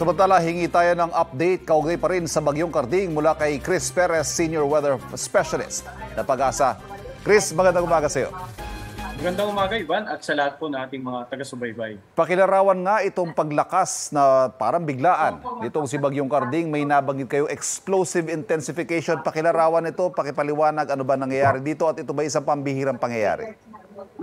Samantala, hingi tayo ng update kaugnay pa rin sa Bagyong Karding mula kay Chris Perez, Senior Weather Specialist na Pag-asa. Chris, magandang umaga sa iyo. Magandang umaga, Ivan, at sa lahat po nating mga taga-subaybay. Pakilarawan nga itong paglakas na parang biglaan nitong si Bagyong Karding. May nabanggit kayo explosive intensification. Pakilarawan ito, pakipaliwanag ano ba nangyayari dito at ito ba isang pambihirang pangyayari?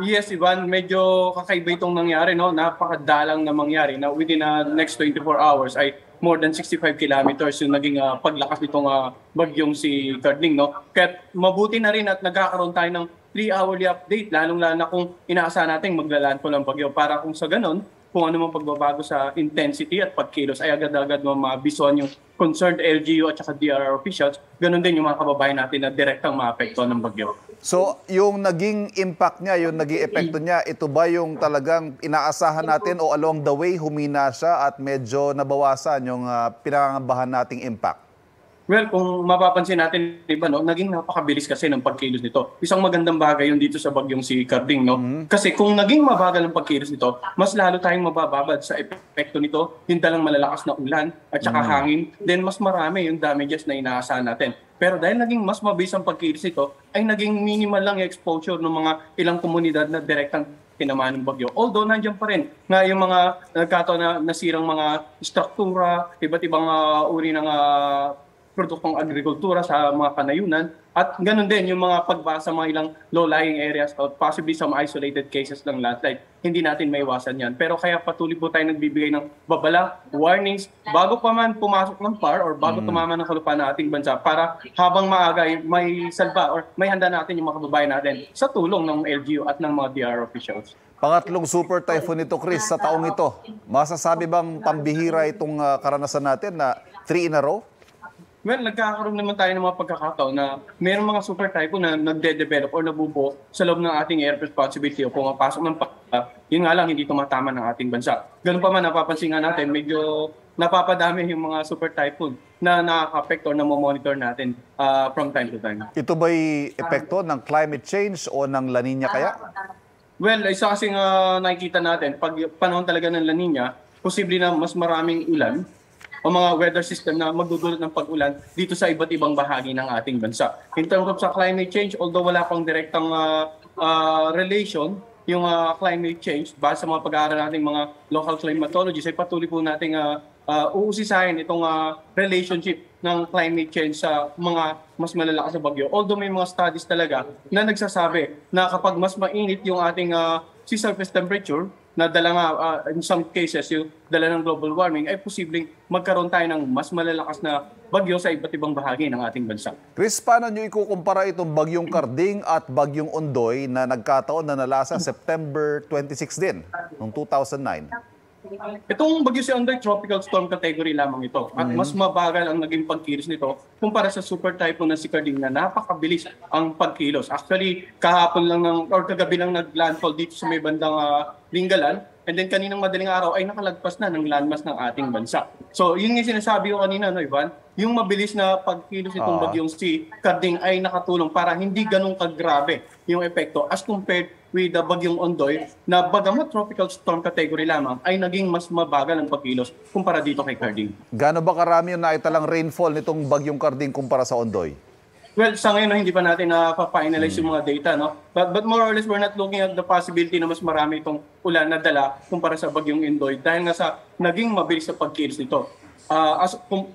Yes, Ivan, medyo kakaiba itong nangyari, no? Napakadalang na mangyari na within the next 24 hours ay more than 65 kilometers yung naging paglakas nitong bagyong si Karding, no? Kaya mabuti na rin at nagkakaroon tayo ng 3-hourly update, lalong-lalo na kung inaasahan natin maglalandfall ang bagyo para kung sa ganon, kung ano mang pagbabago sa intensity at pagkilos ay agad-agad mabisuan yung concerned LGU at saka DRR officials, ganon din yung mga kababayan natin na direktang maapektuhan ng bagyo. So, yung naging impact niya, yung naging epekto niya, ito ba yung talagang inaasahan natin o along the way humina siya at medyo nabawasan yung pinangangabahan nating impact? Well, kung mapapansin natin, diba, no, naging napakabilis kasi ng pagkilos nito. Isang magandang bagay yung dito sa bagyong si Karding, no? Kasi kung naging mabagal ang pagkilos nito, mas lalo tayong mabababad sa epekto nito, yung dalang malalakas na ulan at saka hangin, then mas marami yung damages na inaasahan natin. Pero dahil naging mas mabilis ang pagkilos nito, ay naging minimal lang yung exposure ng mga ilang komunidad na direktang tinamaan ng bagyo. Although nandiyan pa rin nga yung mga nagkataon na nasirang mga struktura, iba't ibang uri ng produktong agrikultura sa mga kanayunan at ganun din yung mga pagbasa mga ilang low-lying areas or possibly some isolated cases ng landslide. Hindi natin maiwasan yan. Pero kaya patuloy po tayo nagbibigay ng babala, warnings, bago pa man pumasok ng PAR or bago tumama ng kalupaan ng ating bansa para habang maaga may salba or may handa natin yung mga kababayan natin sa tulong ng LGU at ng mga DRR officials. Pangatlong super typhoon ito, Chris, sa taong ito. Masasabi bang pambihira itong karanasan natin na 3 in a row? Well, nagkakaroon naman tayo ng mga pagkakataon na mayroong mga super typhoon na nagde-develop or nabubuo sa loob ng ating air responsibility o pumapasok ng yun nga lang, hindi tumatama ng ating bansa. Ganun pa man, napapansin nga natin, medyo napapadami yung mga super typhoon na nakaka-affect or na-monitor natin from time to time. Ito ba'y epekto ng climate change o ng La Nina kaya? Well, isa kasing nakikita natin, pag panahon talaga ng La Nina, posible na mas maraming ulan o mga weather system na magdudulot ng pag-ulan dito sa iba't ibang bahagi ng ating bansa. In terms of sa climate change, although wala pang direktang relation, yung climate change, base sa mga pag-aaral nating mga local climatologists, ay patuloy po nating uusisahin itong relationship ng climate change sa mga mas malalakas na bagyo. Although may mga studies talaga na nagsasabi na kapag mas mainit yung ating sea surface temperature, na dala nga, in some cases, yung dala ng global warming, ay posibleng magkaroon tayo ng mas malalakas na bagyo sa iba't ibang bahagi ng ating bansa. Chris, paano nyo ikukumpara itong Bagyong Karding at Bagyong Ondoy na nagkataon na nalasa September 26 din, noong 2009? Itong bagyo si Ondoy, tropical storm category lamang ito. At mas mabagal ang naging pagkilos nito kumpara sa super typhoon na si Karding na napakabilis ang pagkilos. Actually, kahapon lang or kagabi lang naglandfall dito sa may bandang Lingalan. And then kaninang madaling araw ay nakalagpas na ng landmass ng ating bansa. So yun yung sinasabi ko kanina, no, Ivan? Yung mabilis na pagkilos itong bagyong si Karding ay nakatulong para hindi ganun kagrabe yung epekto as compared with the bagyong Ondoy na bagamat tropical storm category lamang ay naging mas mabagal ang pagkilos kumpara dito kay Karding. Gaano ba karami yung naitalang rainfall nitong Bagyong Karding kumpara sa Ondoy? Well, sa ngayon, hindi pa natin na-finalize yung mga data, no? But more or less, we're not looking at the possibility na mas marami itong ulan na dala kumpara sa bagyong Ondoy dahil nga sa naging mabilis sa pagkilos nito.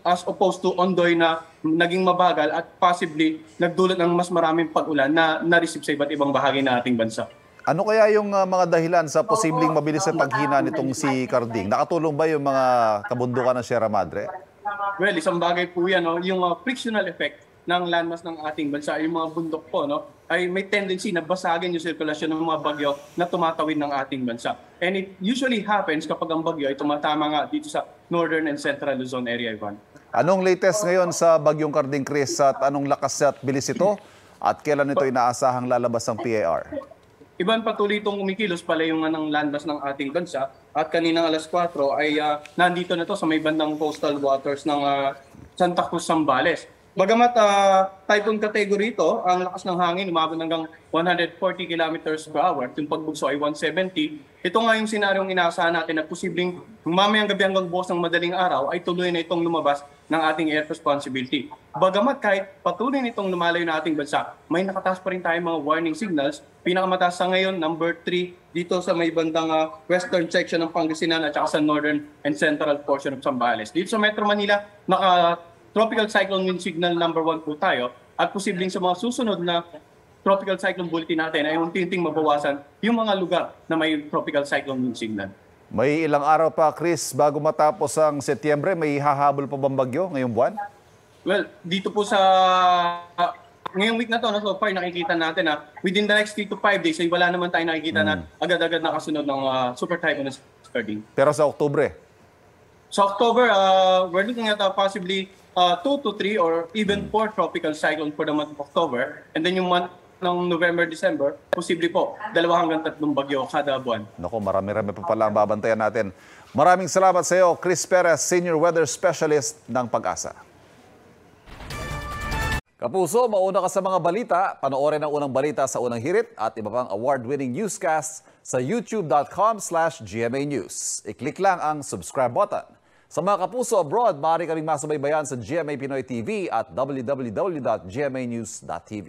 As opposed to Ondoy na naging mabagal at possibly nagdulot ng mas maraming pag-ulan na na-receive sa iba't ibang bahagi ng ating bansa. Ano kaya yung mga dahilan sa posibleng mabilis na paghina nitong si Karding? Nakatulong ba yung mga kabundukan ng Sierra Madre? Well, isang bagay po yan, no? Yung frictional effect ng landmass ng ating bansa, yung mga bundok po, no, ay may tendency na basagin yung sirkulasyon ng mga bagyo na tumatawid ng ating bansa. And it usually happens kapag ang bagyo ay tumatama nga dito sa northern and central Luzon area, Ivan. Anong latest ngayon sa Bagyong Karding, Chris, at anong lakas at bilis ito? At kailan ito inaasahang lalabas ng PAR? Iban, patuloy itong umikilos pala yung ng landmass ng ating bansa at kaninang alas 4 ay nandito na to sa may bandang coastal waters ng Santa Cruz, Zambales. Bagamat typhoon category ito, ang lakas ng hangin umabot hanggang 140 kilometers per hour, yung pagbugso ay 170. Ito nga yung senaryong inaasahan natin na posibleng mamayang gabi hanggang bukas ng madaling araw ay tuloy na itong lumabas ng ating air responsibility. Bagamat kahit patuloy nitong lumalayo na ating bansa, may nakataas pa rin tayong mga warning signals. Pinakamataas sa ngayon, number 3, dito sa may bandang western section ng Pangasinan at saka sa northern and central portion of Zambales. Dito sa Metro Manila, tropical cyclone wind signal number 1 po tayo at posibleng sa mga susunod na tropical cyclone bulletin natin ay unti-unting mabawasan yung mga lugar na may tropical cyclone wind signal. May ilang araw pa, Chris, bago matapos ang Setyembre, may hahabol pa bang bagyo ngayong buwan? Well, dito po sa ngayong week na to, so far nakikita natin na within the next 3 to 5 days ay wala naman tayo nakikita na agad-agad nakasunod ng super typhoon na Karding. Pero sa Oktubre? Sa October, we're looking at possibly 2 to 3 or even 4 tropical cyclone for the month of October. And then yung month ng November, December, posible po 2 hanggang 3 bagyo kada buwan. Naku, marami-rami pa pala ang babantayan natin. Maraming salamat sa iyo, Chris Perez, Senior Weather Specialist ng Pag-asa. Kapuso, mauna ka sa mga balita. Panoorin ang unang balita sa Unang Hirit at iba pang award-winning newscasts sa youtube.com/GMA News. I-click lang ang subscribe button. Sa mga kapuso abroad, maaari kaming masubaybayan sa GMA Pinoy TV at www.gmanews.tv.